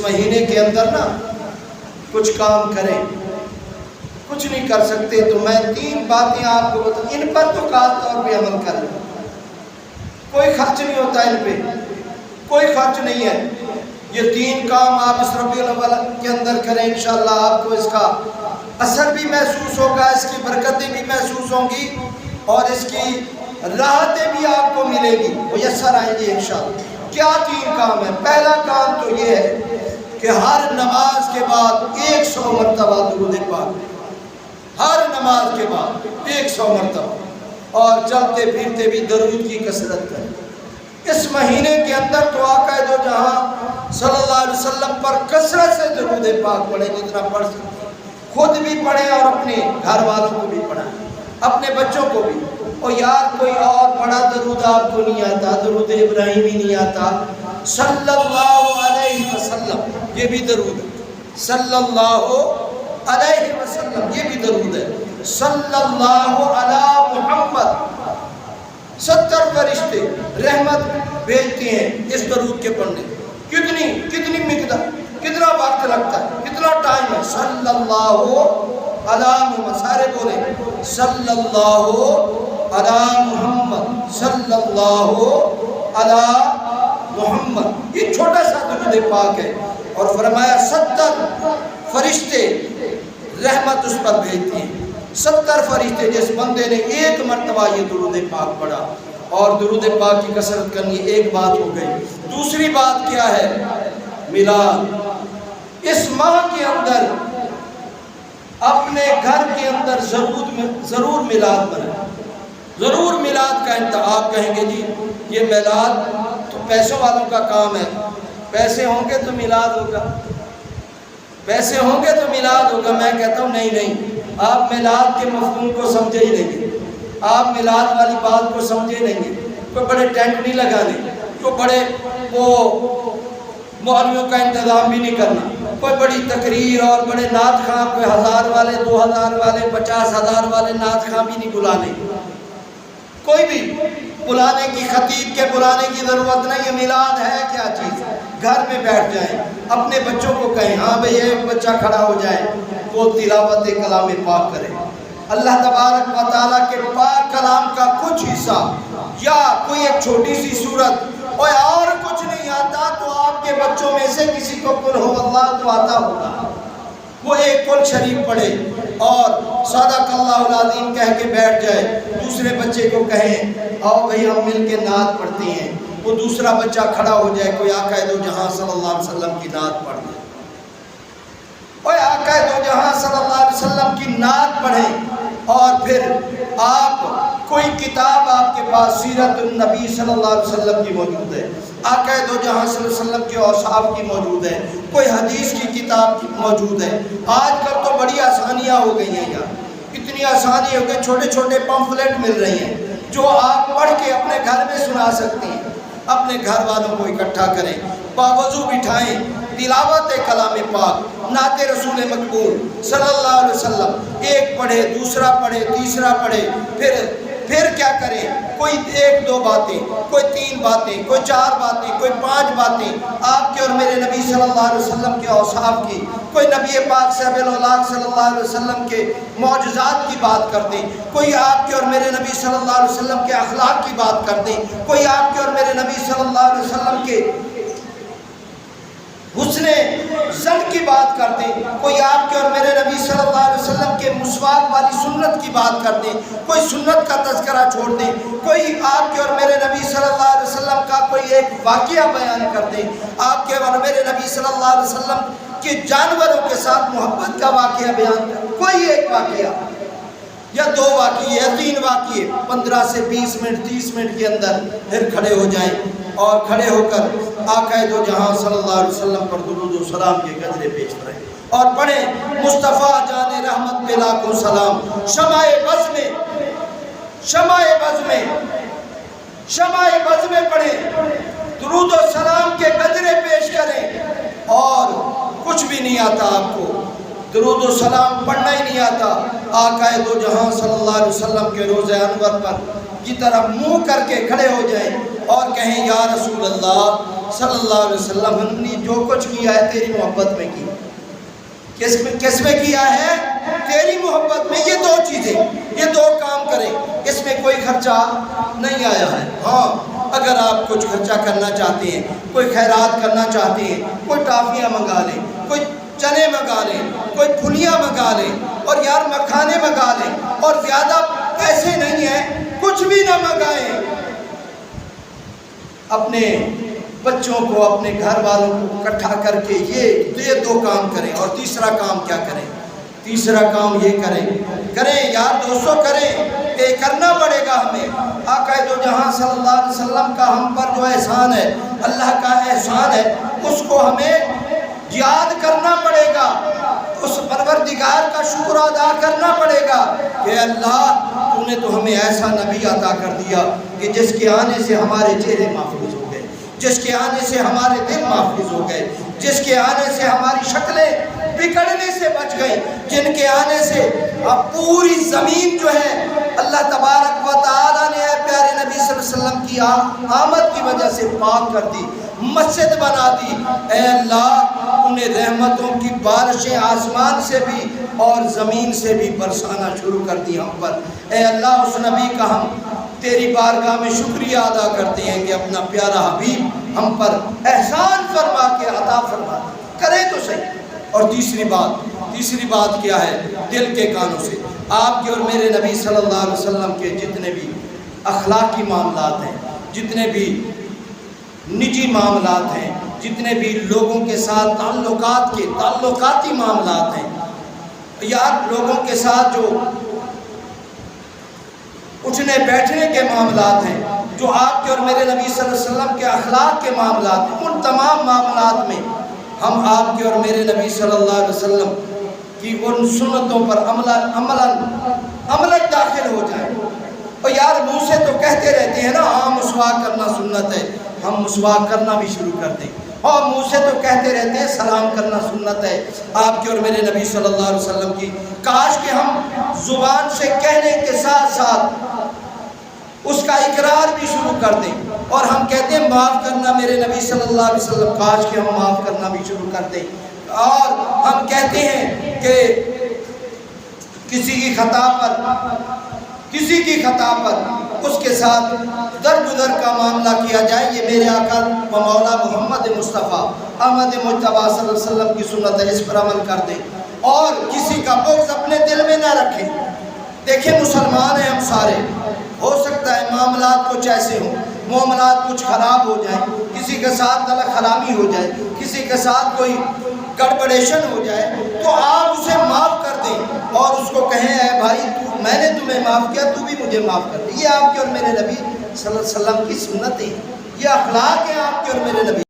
مہینے کے اندر نا کچھ کام کریں، کچھ نہیں کر سکتے تو میں 3 باتیں آپ کو بتاؤں، ان پر تو خاص طور پہ عمل کریں۔ کوئی خرچ نہیں ہوتا ان پہ، کوئی خرچ نہیں ہے۔ یہ 3 کام آپ اس ربیع الاول کے اندر کریں، انشاءاللہ آپ کو اس کا اثر بھی محسوس ہوگا، اس کی برکتیں بھی محسوس ہوں گی اور اس کی راحتیں بھی آپ کو ملے گی، میسر آئیں گی انشاءاللہ۔ کیا 3 کام ہیں؟ پہلا کام تو یہ ہے کہ ہر نماز کے بعد 100 مرتبہ درود پاک، ہر نماز کے بعد 100 مرتبہ، اور چلتے پھرتے بھی درود کی کثرت کریں۔ اس مہینے کے اندر تو آقا دو جہاں صلی اللہ علیہ وسلم پر کثرت سے درود پاک پڑھیں، جتنا پڑھ سکتے خود بھی پڑھیں اور اپنے گھر والوں کو بھی پڑھائیں، اپنے بچوں کو بھی۔ اور یار کوئی اور بڑا درود آپ کو نہیں آتا، درود ابراہیمی نہیں آتا، صلی اللہ علیہ وسلم یہ بھی درود ہے، صلی اللہ علیہ وسلم یہ بھی درود ہے، صلی اللہ علی محمد۔ 70 فرشتے رحمت بھیجتے ہیں اس درود کے پڑھنے۔ کتنی مقدار، کتنا وقت لگتا ہے، کتنا ٹائم ہے؟ صلی اللہ علی محمد، سارے بولیں صلی اللہ علی محمد، صلی اللہ علی محمد۔ یہ چھوٹا سا درود پاک ہے اور فرمایا 70 فرشتے رحمت اس پر بھیجتے ہیں۔ 70 فرشتے، جس بندے نے 1 مرتبہ یہ درود پاک پڑھا اور درود پاک کی کثرت کرنی، ایک بات ہو گئی۔ دوسری بات کیا ہے؟ میلاد۔ اس ماہ کے اندر اپنے گھر کے اندر ضرور میلاد بنائیں، ضرور میلاد کا انتخاب۔ کہیں گے جی یہ میلاد تو پیسوں والوں کا کام ہے، پیسے ہوں گے تو میلاد ہوگا، پیسے ہوں گے تو میلاد ہوگا۔ میں کہتا ہوں نہیں، آپ میلاد کے مفہوم کو سمجھے ہی نہیں گے، آپ میلاد والی بات کو سمجھے نہیں گے۔ کوئی بڑے ٹینٹ نہیں لگانے، کوئی بڑے مولویوں کا انتظام بھی نہیں کرنا، کوئی بڑی تقریر اور بڑے نعت خواں، کوئی 1000 والے، 2000 والے، 50,000 والے نعت خواں بھی نہیں بلانے، کوئی بھی بلانے کی، خطیب کے بلانے کی ضرورت نہیں۔ یہ میلاد ہے کیا چیز؟ گھر میں بیٹھ جائیں، اپنے بچوں کو کہیں ہاں بھئی ایک بچہ کھڑا ہو جائے، وہ تلاوت کلام پاک کرے، اللہ تبارک و تعالیٰ کے پاک کلام کا کچھ حصہ یا کوئی ایک چھوٹی سی سورت، اور کچھ نہیں آتا تو آپ کے بچوں میں سے کسی کو قل ہو اللہ تو آتا ہوگا، وہ ایک قل شریف پڑھے اور صدق اللہ العظیم کہہ کے بیٹھ جائے۔ دوسرے بچے کو کہیں آؤ بھئی ہم مل کے نعت پڑھتے ہیں، وہ دوسرا بچہ کھڑا ہو جائے، کوئی آقا دو جہاں صلی اللہ علیہ وسلم کی نعت پڑھ دے، کوئی آقا دو جہاں صلی اللہ علیہ وسلم کی نعت پڑھیں۔ اور پھر آپ کوئی کتاب آپ کے پاس سیرت النبی صلی اللہ علیہ وسلم کی موجود ہے، آقا دو جہاں صلی اللہ علیہ وسلم کے اوصاف کی موجود ہے، کوئی حدیث کی کتاب کی موجود ہے۔ آج کل تو بڑی آسانیاں ہو گئی ہیں یار، اتنی آسانی ہو گئی، چھوٹے چھوٹے پمفلٹ مل رہی ہیں جو آپ پڑھ کے اپنے گھر میں سنا سکتے ہیں۔ اپنے گھر والوں کو اکٹھا کریں، باوضو بٹھائیں، تلاوت کلام پاک، نعت رسول مقبول صلی اللہ علیہ وسلم، ایک پڑھے، دوسرا پڑھے، تیسرا پڑھے، پھر کیا کریں؟ کوئی 1-2 باتیں، کوئی 3 باتیں، کوئی 4 باتیں، کوئی 5 باتیں آپ کے اور میرے نبی صلی اللہ علیہ وسلم کے اوصاف کی، کوئی نبی پاک صاحب الاولاق صلی اللہ علیہ وسلم کے معجزات کی بات کر دیں، کوئی آپ کے اور میرے نبی صلی اللہ علیہ وسلم کے اخلاق کی بات کر دیں، کوئی آپ کے اور میرے نبی صلی اللہ علیہ وسلم کے حسن زن کی بات کر دیں، کوئی آپ کے اور میرے نبی صلی اللہ علیہ وسلم کے مسواک والی سنت کی بات کر دیں، کوئی سنت کا تذکرہ چھوڑ دیں، کوئی آپ کے اور میرے نبی صلی اللہ علیہ وسلم کا کوئی ایک واقعہ بیان کر دیں، آپ کے اور میرے نبی صلی اللہ علیہ وسلم کے جانوروں کے ساتھ محبت کا واقعہ بیان کر، کوئی ایک واقعہ یا 2 واقعے یا 3 واقعے 15 سے 20 منٹ 30 منٹ کے اندر پھر کھڑے ہو جائیں اور کھڑے ہو کر آقا دو جہاں صلی اللہ علیہ وسلم پر درود و سلام کے قطرے پیش کریں اور پڑھیں مصطفیٰ جان رحمت پہ لاکھوں سلام۔ شمع بز میں پڑھیں، درود و سلام کے قطرے پیش کریں، اور کچھ بھی نہیں آتا آپ کو، درود و سلام پڑھنا ہی نہیں آتا، آقا دو جہاں صلی اللہ علیہ وسلم کے روضہ انور پر کی طرف منہ کر کے کھڑے ہو جائیں اور کہیں یا رسول اللہ صلی اللہ علیہ وسلم نے جو کچھ کیا ہے تیری محبت میں کی. کس میں کیا ہے؟ تیری محبت میں. یہ دو چیزیں، یہ دو کام کریں، اس میں کوئی خرچہ نہیں آیا ہے. ہاں اگر آپ کچھ خرچہ کرنا چاہتے ہیں، کوئی خیرات کرنا چاہتے ہیں، کوئی ٹافیاں منگا لیں، کوئی چنے منگا لیں، کوئی پھلیاں منگا لیں، اور یار مکھانے منگا لیں، اور زیادہ پیسے نہیں ہیں کچھ بھی نہ منگائیں. اپنے بچوں کو، اپنے گھر والوں کو اکٹھا کر کے یہ دو کام کریں. اور تیسرا کام کیا کریں؟ تیسرا کام یہ کریں یار دوستوں، کریں کہ کرنا پڑے گا ہمیں. آقا دو جہاں صلی اللہ علیہ وسلم کا ہم پر جو احسان ہے، اللہ کا احسان ہے، اس کو ہمیں یاد کرنا پڑے گا. اس پروردگار کا شکر ادا کرنا پڑے گا کہ اللہ تو نے تو ہمیں ایسا نبی عطا کر دیا کہ جس کے آنے سے ہمارے چہرے محفوظ ہو گئے، جس کے آنے سے ہمارے دل محفوظ ہو گئے، جس کے آنے سے ہماری شکلیں بگڑنے سے بچ گئی، جن کے آنے سے اب پوری زمین جو ہے اللہ تبارک و تعالیٰ نے پیارے نبی صلی اللہ علیہ وسلم کی آمد کی وجہ سے پاک کر دی، مسجد بنا دی. اے اللہ تو نے رحمتوں کی بارشیں آسمان سے بھی اور زمین سے بھی برسانا شروع کر دی ہم پر. اے اللہ اس نبی کا ہم تیری بارگاہ میں شکریہ ادا کرتے ہیں کہ اپنا پیارا حبیب ہم پر احسان فرما کے عطا فرما کرے تو صحیح. اور تیسری بات کیا ہے؟ دل کے کانوں سے آپ کے اور میرے نبی صلی اللہ علیہ وسلم کے جتنے بھی اخلاقی معاملات ہیں، جتنے بھی نجی معاملات ہیں، جتنے بھی لوگوں کے ساتھ تعلقاتی معاملات ہیں، یار لوگوں کے ساتھ جو اٹھنے بیٹھنے کے معاملات ہیں، جو آپ کے اور میرے نبی صلی اللہ علیہ وسلم کے اخلاق کے معاملات ہیں، ان تمام معاملات میں ہم آپ کے اور میرے نبی صلی اللہ علیہ وسلم کی ان سنتوں پر عملاً داخل ہو جائیں. اور یار منہ سے تو کہتے رہتے ہیں نا ہاں مسواک کرنا سنت ہے، ہم مسواک کرنا بھی شروع کر دیں. اور منہ سے تو کہتے رہتے ہیں سلام کرنا سنت ہے آپ کے اور میرے نبی صلی اللہ علیہ وسلم کی. کاش کہ ہم زبان سے کہنے کے ساتھ ساتھ اس کا اقرار بھی شروع کر دیں. اور ہم کہتے ہیں معاف کرنا میرے نبی صلی اللہ علیہ وسلم، کاش کہ ہم معاف کرنا بھی شروع کر دیں. اور ہم کہتے ہیں کہ کسی کی خطا پر اس کے ساتھ درگزر کا معاملہ کیا جائے. یہ میرے آقا و مولا محمد مصطفیٰ احمد مجتبیٰ صلی اللہ علیہ وسلم کی سنت ہے، اس پر عمل کر دیں. اور کسی کا بغض اپنے دل میں نہ رکھیں. دیکھیں مسلمان ہیں ہم سارے، ہو سکتا ہے معاملات کچھ ایسے ہوں، معاملات کچھ خراب ہو جائیں، کسی کے ساتھ غلط خرامی ہو جائے، کسی کے ساتھ کوئی گڑبڑیشن ہو جائے، تو آپ اسے معاف کر دیں اور اس کو کہیں اے بھائی میں نے تمہیں معاف کیا، تو بھی مجھے معاف کر دے. یہ آپ کے اور میرے نبی صلی اللہ علیہ وسلم کی سنت ہے، یہ اخلاق ہے آپ کے اور میرے نبی.